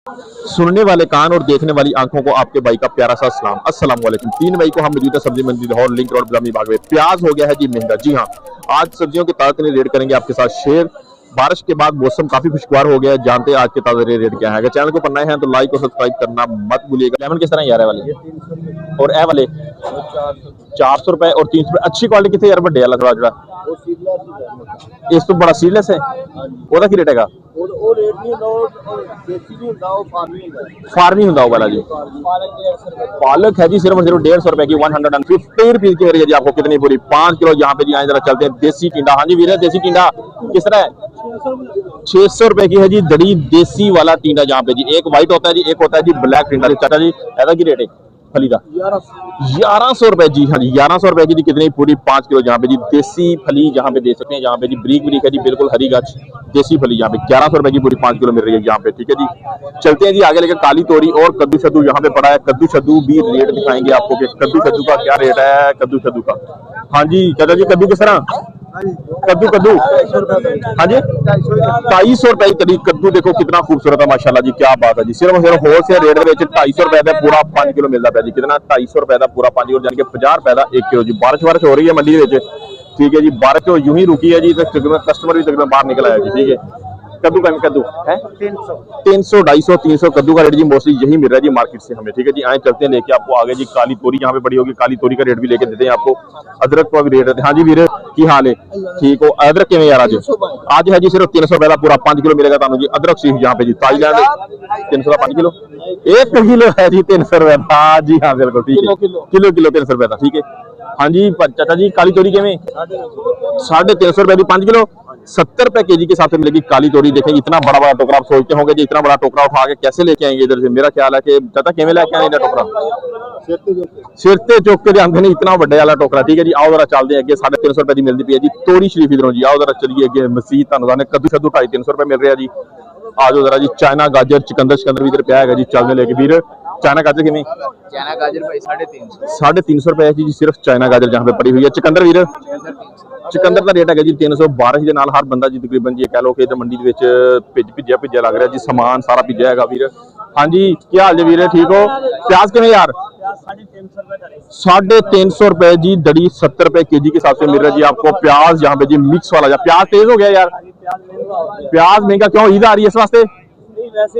सुनने वाले कान और देखने वाली आंखों को आपके भाई का प्यारा सा सलाम। अस्सलाम वालेकुम। 3 मई को हम मौजूदा सब्जी मंडी लाहौर लिंक रोड गुलामी बाग में प्याज हो गया है जी महंगा। जी हाँ, आज सब्जियों की ताज़ा रेट करेंगे आपके साथ शेयर। बारिश के बाद मौसम काफी खुशगवार हो गया है। जानते हैं आज के ताज़ा रेट क्या है। अगर चैनल को पढ़ना है तो लाइक और सब्सक्राइब करना मत भूलिएगा। लेमन किस तरह यार है वाले और ए वाले 400 रुपए और 300 रुपए। अच्छी क्वालिटी कितने यार बड़े वाला थोड़ा इस तो बड़ा सीडलेस है ਉਹਦਾ ਕੀ ਰੇਟ ਹੈਗਾ ਉਹ ਰੇਟ ਨਹੀਂ ਹੁੰਦਾ ਉਹ ਦੇਸੀ ਨਹੀਂ ਹੁੰਦਾ ਉਹ ਫਾਰਮੀ ਹੁੰਦਾ ਉਹ वाला जी। पालक है जी सिर्फ 150 रुपए की 150 रुपीज की जी। आपको कितनी पूरी 5 किलो यहाँ पे जी आए जरा चलते हैं। देसी टिंडा, हाँ जी वीर देसी टिंडा किस तरह है 600 रुपए की है जी दड़ी देसी वाला टिंडा। जहाँ पे जी एक व्हाइट होता है जी, एक होता है जी ब्लैक टिंडा। चाचा जी ऐसा की रेट है फली का 1100 रुपए जी। हाँ जी 1100 रुपए की जी कितनी पूरी 5 किलो जहाँ पे जी देसी फली जहाँ पे दे सकते हैं। जहाँ पे जी ब्रीक ब्रीक है जी बिल्कुल हरी गाछ देसी फली यहाँ पे 1100 रुपए की पूरी 5 किलो मिल रही है यहाँ पे। ठीक है जी, चलते हैं जी आगे लेकर काली तोरी और कद्दू शद्दू यहाँ पे पड़ा है। कद्दू शद्दू भी रेट दिखाएंगे आपको कि कद्दू शद्दू का क्या रेट है। कद्दू शद्दू का हाँ जी चाचा जी कद्दू किस तरह कद्दू कद्दू हाँ जी 250 रुपए की कद्दू। देखो कितना खूबसूरत है माशाल्लाह जी, क्या बात है जी। सिर्फ होलसेल रेट 250 रुपए का पूरा 5 किलो मिलता है जी। कितना 250 रुपए का पूरा 5 किलो यानी कि 50 रुपए का 1 किलो जी। बारिश वारिश हो रही है मंडी में। ठीक है जी, बारिश तो यूं ही रुकी है जी तो कस्टमर भी तकरीबन बाहर निकल आया जी। ठीक है, कद्दू का कद्दू है 300 250 300 कद्दू का रेट जी मोस्टली यही मिल रहा है जी मार्केट से हमें। ठीक है जी, आए चलते हैं लेके आपको आगे जी। काली तोरी यहाँ पे पड़ी होगी, काली तोरी का रेट भी लेके देते हैं आपको। अदरक का भी रेट है। हाँ जी वीर की हाल है ठीक हो। अदरक किमें यार आज है जी सिर्फ 300 रुपए का पूरा 5 किलो मिलेगा ਤੁਹਾਨੂੰ जी। अदरक सिर्फ यहाँ पे जी ताईलैंड 300 का 5 किलो 1 किलो है जी 300 रुपए। हाँ जी हाँ बिल्कुल ठीक है, किलो किलो 300 रुपए का। ठीक है हाँ जी चाचा जी काली तोरी किमें 350 रुपए की 5 किलो 70 रुपए केजी के हिसाब से मिलेगी काली तोरी। देखें इतना बड़ा बड़ा टोकरा आप सोचते होंगे जी इतना बड़ा टोकरा उठा के कैसे लेके आएंगे इधर से। मेरा ख्याल है कि चाचा किमें लेके आएंगे टोकरा सिर ते चुक के आते नहीं इतना बड़े वाला टोकरा। ठीक है जी, आओ जरा चलते हैं अगे। 350 रुपए की मिलती पी है जी तोरी शरीफ इधरों जी। आओ जरा चलिए अगे मसीह धन्यवाद ने कद्दू शद्दू 250 रुपए मिल रहा है जी। आ जाओ जरा जी। चाइना गाजर चकंदर भी इधर पिया है जी। चलने लेके वीर चाइना गाजर किमें चाइना गाजर भाई 350 रुपए जी सिर्फ चाइना गाजर जहाँ पे पड़ी हुई है। चकंदर वीर चकंदर का रेट है जी 300। बारिश के नाल हर बंदा जी तकरीबन जी कह लो कि मंडी भिज्जा लग रहा जी, समान सारा भिज्जा है वीर। हाँ जी क्या हाल जी वीर ठीक हो। प्याज किमें यार 350 रुपए जी दड़ी 70 रुपए केजी के हिसाब से मिल रहा है जी आपको प्याज यहाँ पे जी मिक्स वाला। प्याज तेज हो गया यार, प्याज महंगा क्यों ईद आ रही है इस वास्ते वैसे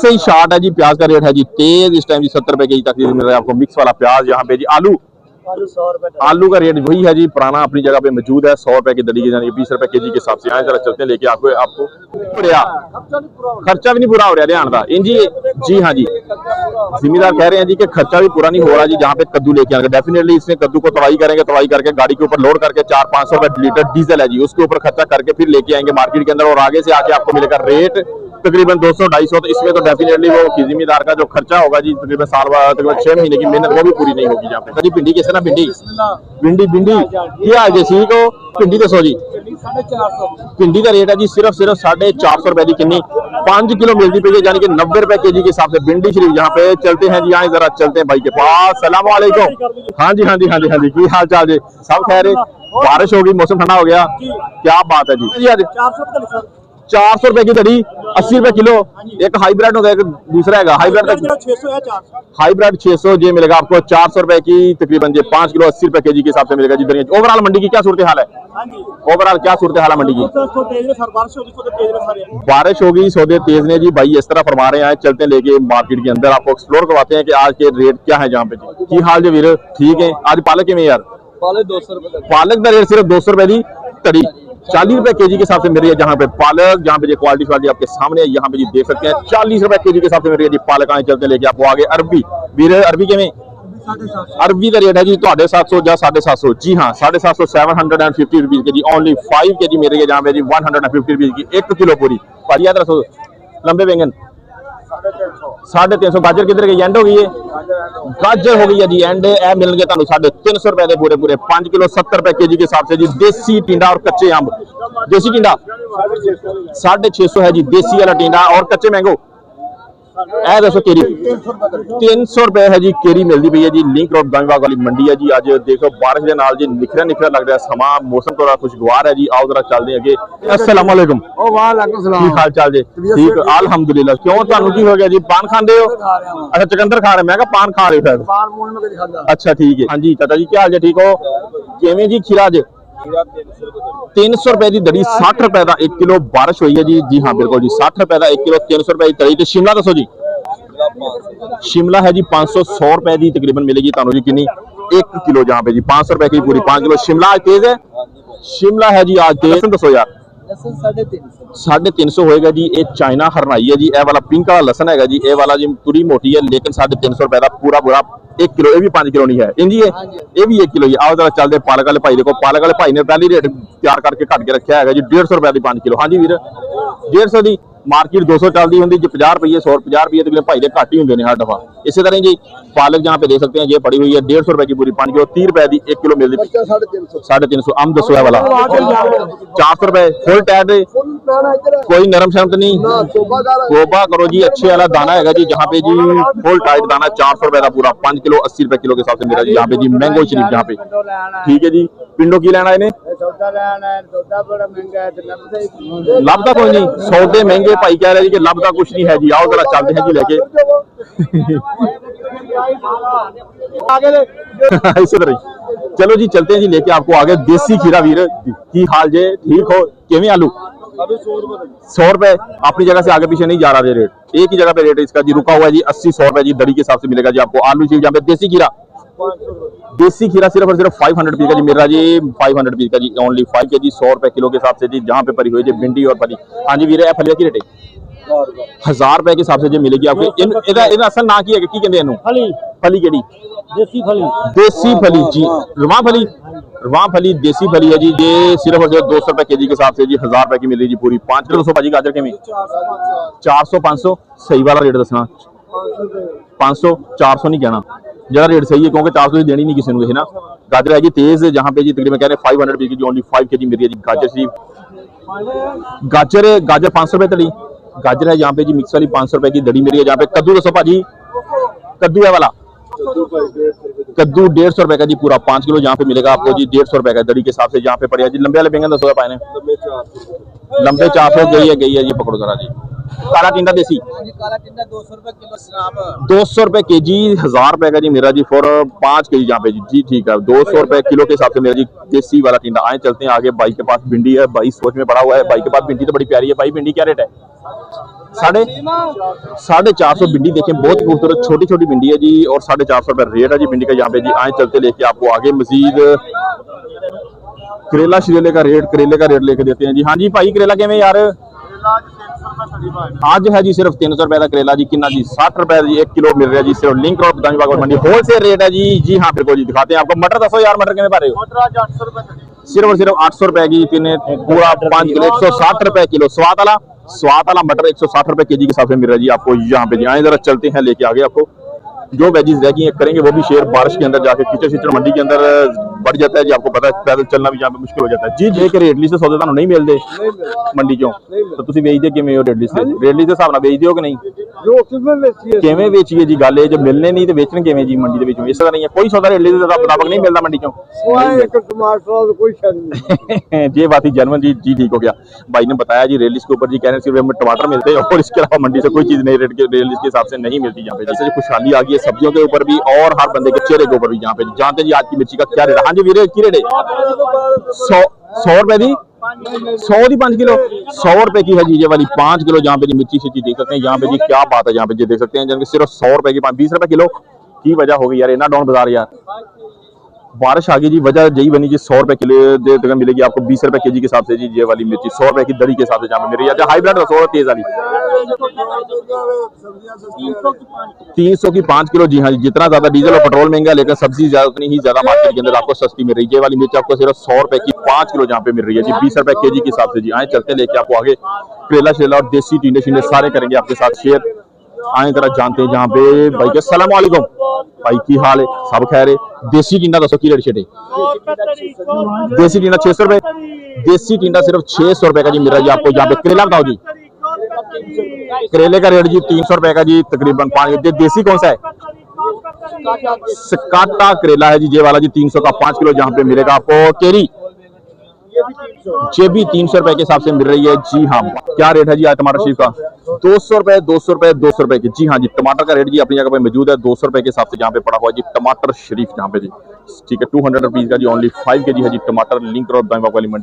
ही शार्ट है जी। प्याज का रेट है जी तेज इस टाइम जी 70 रुपए केजी तक मिल रहा है आपको मिक्स वाला प्याज यहाँ पे जी। आलू का रेट वही है जी पुराना अपनी जगह पे मौजूद है 100 रुपए की दड़ी यानी 20 रुपए केजी के हिसाब से। आए जरा चलते हैं लेके आपको खर्चा भी नहीं पूरा हो रहा ध्यान का इन जी। हाँ जी जिम्मेदार कह रहे हैं जी कि खर्चा भी पूरा नहीं हो रहा जी। जहाँ पे कद्दू लेके आएंगे डेफिनेटली इसमें कद्दू को तवाई करेंगे, तवाई करके गाड़ी के ऊपर लोड करके 400-500 रुपए लीटर डीजल है जी उसके ऊपर खर्चा करके फिर लेके आएंगे मार्केट के अंदर। और आगे से आके आपको मिलेगा रेट तकरीबन 200-250। तो इसमें तो डेफिनेटली वो जिम्मेदार का जो खर्चा होगा जी तकरीबन साल तकरीबन 6 महीने की मेहनत वो भी पूरी नहीं होगी। यहाँ पे जी भिंडी किस तरह भिंडी क्या है जी को भिंडी दसो जी। भिंडी का रेट है जी सिर्फ 450 रुपए की किन्नी 5 किलो मिलती पी है यानी कि 90 रुपए केजी के हिसाब से भिंडी शरीफ। यहाँ पे चलते हैं जी आए जरा चलते हैं भाई के पास। सलाम वालेकुम। हाँ जी हाँ जी हाँ जी हाँ जी की हाल चाल जी सब खैर। बारिश होगी मौसम ठंडा हो गया क्या बात है जी। 400 रुपए की दड़ी 80 रुपए किलो। एक हाईब्रिड होगा एक दूसरा है हाईब्रिड 600 जी मिलेगा आपको 400 रुपए की तकरीबन जी 5 किलो 80 रुपए केजी के हिसाब से मिलेगा जी। ओवरऑल मंडी की क्या सूरत हाल है ओवरऑल क्या सूरत हाल है मंडी की। बारिश होगी सौदे तेज ने जी भाई इस तरह फरमा रहे हैं। चलते हैं लेके मार्केट के अंदर आपको एक्सप्लोर करवाते हैं कि आज के रेट क्या है जहाँ पे जी। की हाल जी वीर ठीक है। आज पालक में यार पालक का रेट सिर्फ 200 रुपए की तड़ी 40 रुपए केजी के हिसाब से मिल रही है। जहाँ पे पालक जहाँ पे क्वालिटी आपके सामने है यहाँ पे जी देख सकते हैं 40 रुपए केजी के हिसाब से मिल रही है जी पालक। आए चलते लेके आपको आगे अरबी वीर अरबी के में अरबी का रेट है जी 750 या 750 जी हाँ 750 750 रुपीज के जी ओनली 5 के जी मिल रही है। जहाँ पे जी 150 रुपीज की 1 किलो पूरी भाजी याद रखो। लंबे बैंगन 350। गाजर किधर गई एंड हो गई है गाजर हो गई है जी एंड मिल गए 350 रुपए के पूरे पूरे 5 किलो 70 रुपए केजी के हिसाब से जी। देसी टिंडा और कच्चे आम देसी टिंडा 650 है जी देसी वाला टिंडा और कच्चे मैंगो ਇਹ ਦੱਸੋ केरी 300 रुपए है जी केरी मिलती पई है जी लिंक रोड गंजबाग वाली मंडी है जी। अज देखो बारिश के नाल जी निखरा निखरा लग रहा है समा मौसम थोड़ा खुशगवार है जी। आओ जरा चलते हैं अगे। अस्सलाम वालेकुम। की हाल चाल जी? ठीक अल्हम्दुलिल्लाह। क्यों तुहानू की हो गया जी? पान खांदे हो? अच्छा चकंदर खा रहे, मैं कहा पान खा रहे शायद। अच्छा ठीक है। हाँ जी चाचा जी क्या हाल जी? ठीक हो? किवें जी खीरा अज 300 रुपए की दड़ी 60 रुपए का 1 किलो। बारिश हुई है जी। जी हाँ बिल्कुल जी 60 रुपए का 1 किलो 300 रुपए की तली। शिमला दसो जी? शिमला है जी 500 रुपए की तकरीबन मिलेगी तुहानू जी। कितनी? 1 किलो जहाँ पे जी 500 रुपए की पूरी 5 किलो। शिमला आज तेज है? शिमला है जी आज तेज। दसो यार? 350 होएगा जी। ये चाइना हरनाई है जी। ए वाला पिंक वाला लसन है जी। ए वाला जी पूरी मोटी है लेकिन 350 रुपए का पूरा पूरा 1 किलो। ये भी 5 किलो नहीं है इंजी है, ये भी 1 किलो ही। आओ जरा चलते पालक वाले भाई देखो। पालक वाले भाई ने पहली रेट तैयार करके घट के रखा है जी 150 रुपए की 5 किलो। हाँ जी वीर 150 की मार्केट 200 चलती होंगी जी। 50 रुपये 150 रुपये तक भाई के घट ही होंगे हर दफा। इसी तरह जी पालक जहाँ पे देख सकते हैं ये पड़ी हुई है 150 रुपए की पूरी 5 किलो। 30 रुपए की 1 किलो मिलती 350। आम दसो है वाला 400 रुपए फुल टैट। कोई नरम शरम तो नहीं? गोबा करो जी अच्छे वाला दाना है जी जहाँ पे जी फुल टाइट दाना 400 रुपए का पूरा 5 किलो 80 रुपए किलो के हिसाब से मेरा जी। यहाँ पे जी मैंगो शरीफ जहाँ पे ठीक है जी। पिंडो की लेना इन्हें लभदा कोई नहीं। सौदे महंगे भाई कह रहे जी कि लभदा कुछ नहीं है जी। आओ जरा चलते हैं जी लेके इसी तरह चलो जी चलते हैं जी लेके आपको आगे। देसी खीरा वीर की हाल जे? ठीक हो? किवें आलू? 100 रुपए। अपनी जगह से आगे पीछे नहीं जा रहा रेट, एक ही जगह पे रेट इसका जी रुका हुआ है जी। 80-100 रुपए जी दड़ी के हिसाब से मिलेगा जी आपको। आलू जी जहाँ पे देसी खीरा सिर्फ और सिर्फ 500 रुपए का जी मेरा जी। 500 रुपए का जी ओनली 5 के जी 100 रुपए किलो के हिसाब से जी जहाँ पे परी हुई जी भिंडी और फली। हाँ जी वीर फलिया की रेट 1000 रुपए के हिसाब से जी मिलेगी आपको। असल ना की है की कहते हैं फली केड़ी? देसी फली जी रवा फली देसी फली है जी। ये सिर्फ और सिर्फ 200 रुपए के जी के हिसाब से जी 1000 रुपए की मिलेगी जी पूरी 5 किलो। 200 भाजी गाजर के में 400-500 सही वाला रेट दसना। 500 400 नहीं कहना जरा रेट सही है क्योंकि 400 देनी नहीं किसी ने है ना। गाजर है जी तेज जहाँ पे जी तकरीबन कह रहे 500 रुपए की ओनली 5 के जी मिल रही है जी गाजर शरीफ। गाजर 500 रुपए तड़ी गाजर है यहाँ पे जी मिक्स वाली 500 रुपए की दड़ी मिल रही है। जहाँ पे कद्दू दसो भाजी? कद्दू है वाला कद्दू 150 रुपए का जी पूरा 5 किलो जहाँ पे मिलेगा आपको जी 150 रुपए का दड़ी के हिसाब से जहाँ पे पड़ेगा जी। लंबे वाले बैंगन दसो पाए ने? लंबे 400 गई है जी पकड़ो जरा जी। काला टिंडा देसी 200 रुपए के जी 1000 रुपए का जी मेरा जी फॉर 5 के जी जहाँ पे जी ठीक है 200 रुपए किलो के हिसाब से मेरा जी देसी वाला टिंडा। आए चलते हैं आगे। भाई के पास भिंडी है, भाई सोच में पड़ा हुआ है। भाई के पास भिंडी तो बड़ी प्यारी है। भाई भिंडी क्या रेट है? 450 भिंडी देखें बहुत खूबसूरत छोटी छोटी भिंडी है जी और 450 रुपए रेट है जी भिंडी का यहाँ पे जी। आए चलते लेके आपको आगे मजीद करेले का रेट लेके देते हैं जी। हाँ जी भाई करेला के में यार आज है जी सिर्फ 300 रुपए का करेला जी। कितना जी 60 रुपए जी 1 किलो मिल रहा है जी सिर्फ लिंक रोड गंजबाग मंडी होलसेल रेट है जी। जी हाँ बिल्कुल जी दिखाते हैं आपको। मटर दसो यार? मटर के में पा रहे हो? सिर्फ और सिर्फ 800 रुपए की पूरा 5 किलो 160 रुपए किलो। स्वाद वाला मटर 160 रुपए के जी के हिसाब से मिल रहा है जी आपको यहाँ पे जी। आए जरा चलते हैं लेके आगे आपको जो वेजीज रह गई करेंगे वो भी शेयर। बारिश के अंदर जाके कीचड़ मंडी के अंदर बढ़ जाता है जी आपको पता है। पैदल चलना भी यहाँ पे मुश्किल हो जाता है जी। लेके रेट लिस्ट सौदे तुहानू नहीं मिलते मंडी चों तो तुसीं वेचदे किवें हो? रेट लिस्ट के हिसाब नाल वेचदे हो कि नहीं? किवें बेचीए जी गल है जो मिलने नहीं तो बेचने किवें जी मंडी दे विचों? इस तरह नहीं है कोई सौदा रेट लिस्ट के मुताबिक नहीं मिलता मंडी चों। ये बात ही जर्मन जी ठीक हो गया। भाई ने बताया जी रेट लिस्ट के ऊपर जी कह रहे सिर्फ टमाटर मिलते हैं और इसके अलावा मंडी से कोई चीज नहीं रेट लिस्ट के हिसाब से नहीं मिलती यहाँ पे। जैसे खुशहाली आ गई है सब्जियों के ऊपर भी और हर बंदे के चेहरे के ऊपर भी। यहाँ पे जानते जी आज की मिर्ची का क्या रेट है? हाँ जी वीरे की रेट है? 100 रुपए की 100 की 5 किलो 100 रुपए की है जी ये वाली 5 किलो। जहाँ पे जी मिर्ची शिर्ची देख सकते हैं यहाँ पे जी क्या बात है। यहाँ पे जी देख सकते हैं सिर्फ 100 रुपए की 20 रुपए किलो की वजह हो गई यार इतना डाउन बाजार यार। बारिश आ गई जी वजह यही बनी जी 100 रुपए किलो मिलेगी आपको 20 रुपए के जी के हिसाब से जी ये वाली मिर्ची 100 रुपए की दड़ी के हिसाब से जहाँ पे मिल रही है। हाईब्रिड 100 तेज वाली 300 की 5 किलो। जी हाँ जी जितना ज्यादा डीजल और पेट्रोल महंगा लेकिन सब्जी उतनी ही ज्यादा मार्केट के अंदर आपको सस्ती मिल रही है। ये वाली मिर्च आपको सिर्फ 100 रुपए की 5 किलो जहाँ पे मिल रही है जी 20 रुपए के जी के हिसाब से जी। आए चलते लेके आपको आगे करेला शेला और देसी टिंडे शिंडे सारे करेंगे आपके साथ शेयर। आए तरह जानते हैं जहाँ पे भाई के अस्सलाम वालेकुम भाई की हाल है? सब खैर है। देसी टिंडा दसो की रेट छेटे? देसी टिंडा 600 रुपए। देसी टिंडा सिर्फ 600 रुपए का जी मिल रहा है जी आपको। यहाँ पे करेला बताओ जी? करेले का रेट जी 300 रुपए का जी, तकरीबन 5। देसी कौन सा है? काटा करेला है जी, ये वाला जी 300 का 5 किलो जहां पे मिलेगा आपको। केरी ये भी 300 रुपए के हिसाब से मिल रही है जी हाँ। क्या रेट है जी आज टमाटर शरीफ का? 200 रुपए, 200 रुपए, 200 रुपए की जी हाँ जी। टमाटर का रेट जी अपनी जगह पे मौजूद है 200 रुपए के हिसाब से जहाँ पे पड़ा हुआ है जी टमाटर शरीफ जहाँ पे जी। ठीक है, 200 रुपीज का जी ओनली 5 kg है जी टमाटर। लिंक रोड बैंकॉक वाली मंडी।